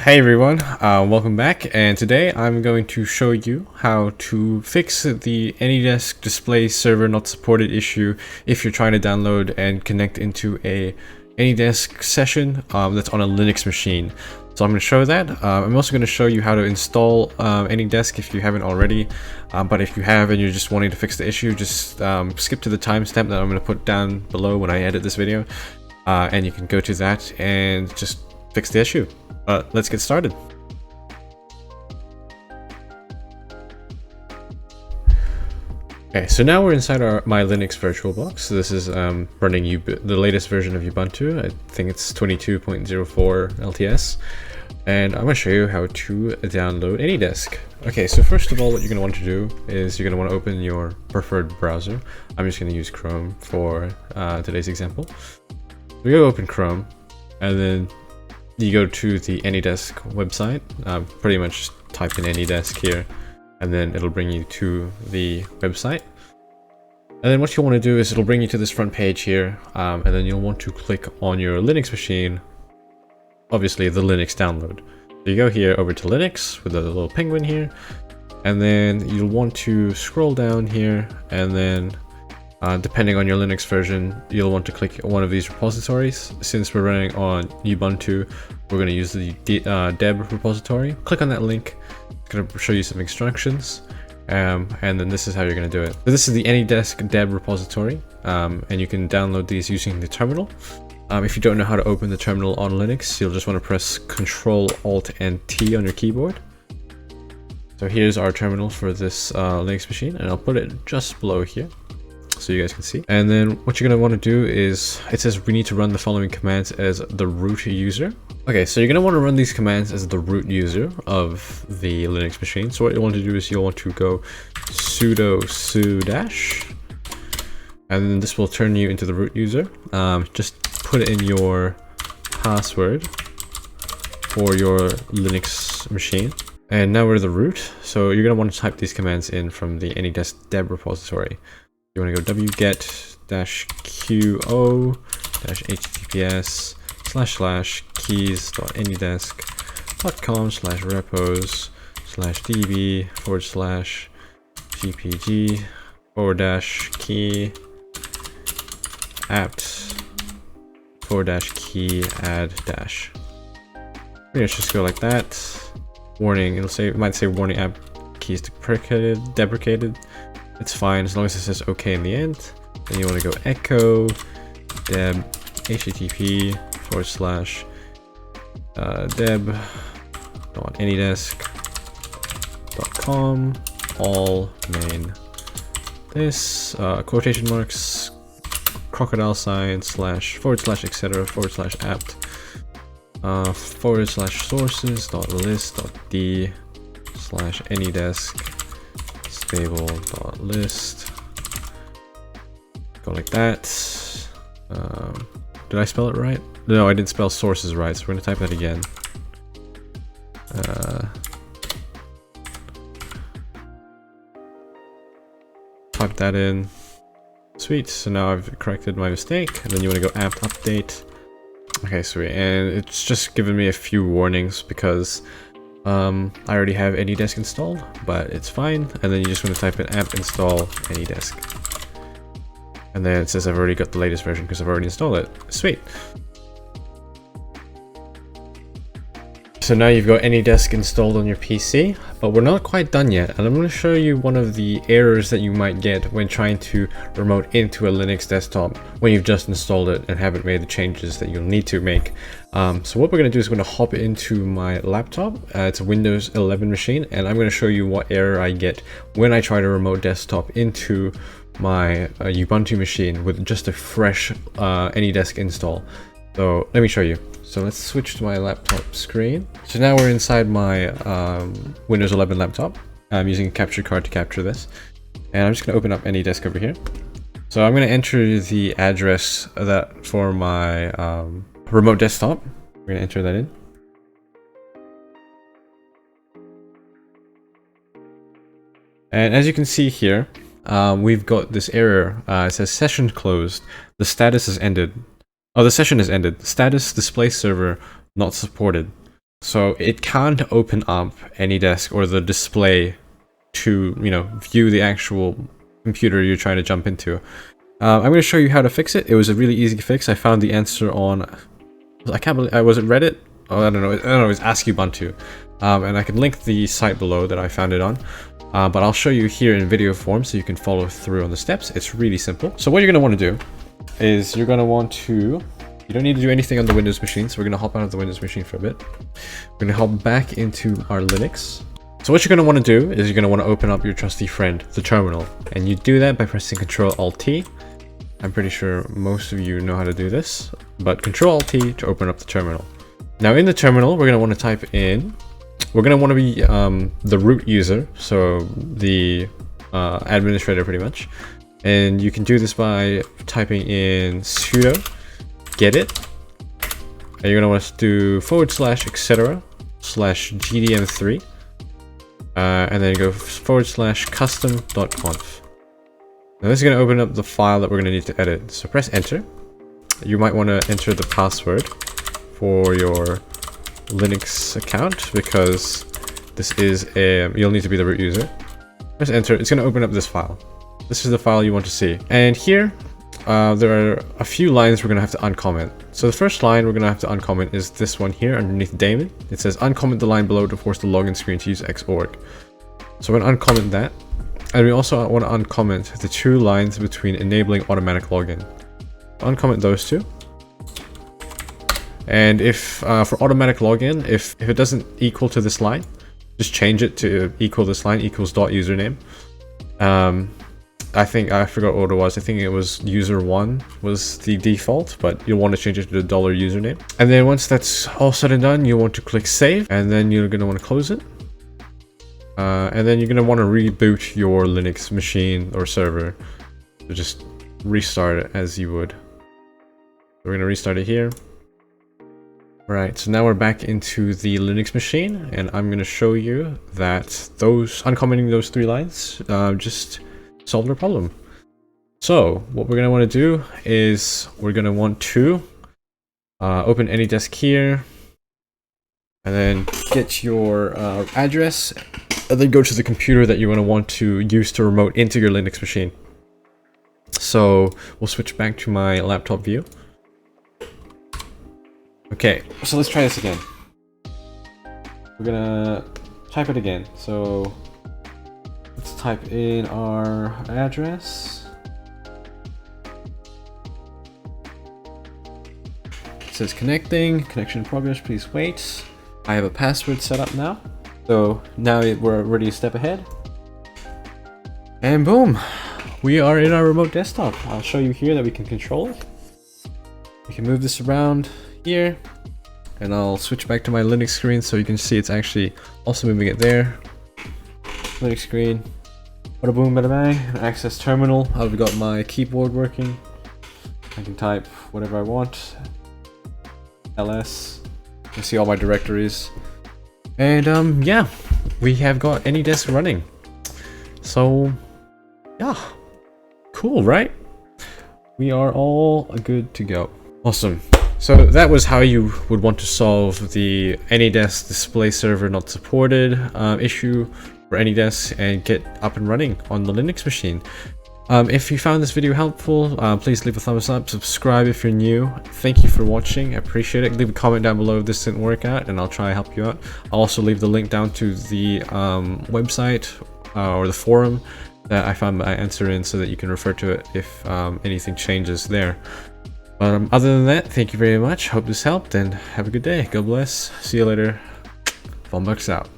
Hey everyone, welcome back, and today I'm going to show you how to fix the Anydesk display server not supported issue if you're trying to download and connect into a Anydesk session that's on a Linux machine. So I'm going to show that. I'm also going to show you how to install Anydesk if you haven't already, but if you have and you're just wanting to fix the issue, just skip to the timestamp that I'm going to put down below when I edit this video, and you can go to that and just fix the issue. Let's get started. Okay, so now we're inside my Linux VirtualBox. This is running the latest version of Ubuntu. I think it's 22.04 LTS. And I'm going to show you how to download Anydesk. Okay, so first of all, what you're going to want to do is you're going to want to open your preferred browser. I'm just going to use Chrome for today's example. We go open Chrome, and then you go to the Anydesk website. Pretty much type in Anydesk here, and then it'll bring you to the website. And then what you'll want to do is it'll bring you to this front page here, and then you'll want to click on your Linux machine, obviously the Linux download. So you go here over to Linux with the little penguin here, and then you'll want to scroll down here, and then depending on your Linux version, you'll want to click one of these repositories. Since we're running on Ubuntu, we're going to use the deb repository. Click on that link. It's going to show you some instructions, and then this is how you're going to do it. So this is the Anydesk deb repository, and you can download these using the terminal. If you don't know how to open the terminal on Linux, you'll just want to press Ctrl Alt and T on your keyboard. So here's our terminal for this Linux machine, and I'll put it just below here, so you guys can see. And then what you're going to want to do is, it says we need to run the following commands as the root user. Okay, so you're going to want to run these commands as the root user of the Linux machine. So what you want to do is you'll want to go sudo sudash, and then this will turn you into the root user. Just put in your password for your Linux machine. And now we're the root, so you're going to want to type these commands in from the Anydesk deb repository. You want to go wget-keys/https/keys.anydesk.com/repos/gpg/key apt/key add dash. Let's just go like that. Warning, it might say warning, app keys deprecated. It's fine as long as it says OK in the end. Then you want to go echo deb http://deb.anydesk.com all main. This quotation marks crocodile sign / / etc /apt /sources.list.d/anydesk stable.list. Go like that. Did I spell it right? No, I didn't spell sources right, so we're going to type that again. Type that in. Sweet, so now I've corrected my mistake, and then you want to go apt update. Okay, sweet, and it's just given me a few warnings because I already have Anydesk installed, but it's fine. And then you just want to type in apt install Anydesk. And then it says I've already got the latest version because I've already installed it. Sweet. So now you've got Anydesk installed on your PC, but we're not quite done yet. And I'm going to show you one of the errors that you might get when trying to remote into a Linux desktop when you've just installed it and haven't made the changes that you'll need to make. So what we're going to do is we're going to hop into my laptop. It's a Windows 11 machine, and I'm going to show you what error I get when I try to remote desktop into my Ubuntu machine with just a fresh Anydesk install. So let me show you. So let's switch to my laptop screen. So now we're inside my Windows 11 laptop. I'm using a capture card to capture this. And I'm just going to open up Anydesk over here. So I'm going to enter the address that for my remote desktop. We're going to enter that in. And as you can see here, we've got this error. It says session closed. The status has ended. Oh, the session has ended. Status display server not supported. So it can't open up Anydesk or the display to, you know, view the actual computer you're trying to jump into. I'm going to show you how to fix it. It was a really easy fix. I found the answer on, I can't believe, was it Reddit? Oh, I don't know, it was Ask Ubuntu. And I can link the site below that I found it on. But I'll show you here in video form so you can follow through on the steps. It's really simple. So what you're going to want to do is you're going to want to, you don't need to do anything on the Windows machine. So we're going to hop out of the Windows machine for a bit. We're going to hop back into our Linux. So what you're going to want to do is you're going to want to open up your trusty friend, the terminal. And you do that by pressing Ctrl Alt T. I'm pretty sure most of you know how to do this, but Ctrl Alt T to open up the terminal. Now in the terminal, we're going to want to type in, we're going to want to be the root user, so the administrator pretty much. And you can do this by typing in sudo gedit. And you're going to want to do /etc/gdm3. And then go /custom.conf. Now this is going to open up the file that we're going to need to edit. So press enter. You might want to enter the password for your Linux account because this is a, you'll need to be the root user. Press enter. It's going to open up this file. This is the file you want to see. And here, there are a few lines we're going to have to uncomment. So the first line we're going to have to uncomment is this one here underneath daemon. It says uncomment the line below to force the login screen to use Xorg. So we're going to uncomment that. And we also want to uncomment the 2 lines between enabling automatic login. Uncomment those 2. And if for automatic login, if it doesn't equal to this line, just change it to equal this line, equals .username. I think, I forgot what it was. I think it was user1 was the default, but you'll want to change it to the $username. And then once that's all said and done, you want to click save, and then you're going to want to close it. And then you're going to want to reboot your Linux machine or server. So just restart it as you would. We're going to restart it here. Right, so now we're back into the Linux machine, and I'm going to show you that uncommenting those 3 lines just solved our problem. So what we're going to want to do is we're going to want to open Anydesk here, and then get your address, and then go to the computer that you're going to want to use to remote into your Linux machine. So we'll switch back to my laptop view. Okay, so let's try this again. We're gonna type it again. So let's type in our address. It says connecting, connection in progress, please wait. I have a password set up now. So now we're already a step ahead. And boom, we are in our remote desktop. I'll show you here that we can control it. We can move this around here, and I'll switch back to my Linux screen so you can see it's actually also moving it there. Linux screen, bada boom, bada bang. Access terminal. I've got my keyboard working. I can type whatever I want. ls. You can see all my directories, and yeah, we have got Anydesk running. So yeah, cool, right? We are all good to go. Awesome. So that was how you would want to solve the Anydesk display server not supported issue for Anydesk and get up and running on the Linux machine. If you found this video helpful, please leave a thumbs up, subscribe if you're new. Thank you for watching, I appreciate it. Leave a comment down below if this didn't work out and I'll try to help you out. I'll also leave the link down to the website or the forum that I found my answer in so that you can refer to it if anything changes there. Other than that, thank you very much. Hope this helped and have a good day. God bless. See you later. Phonebox out.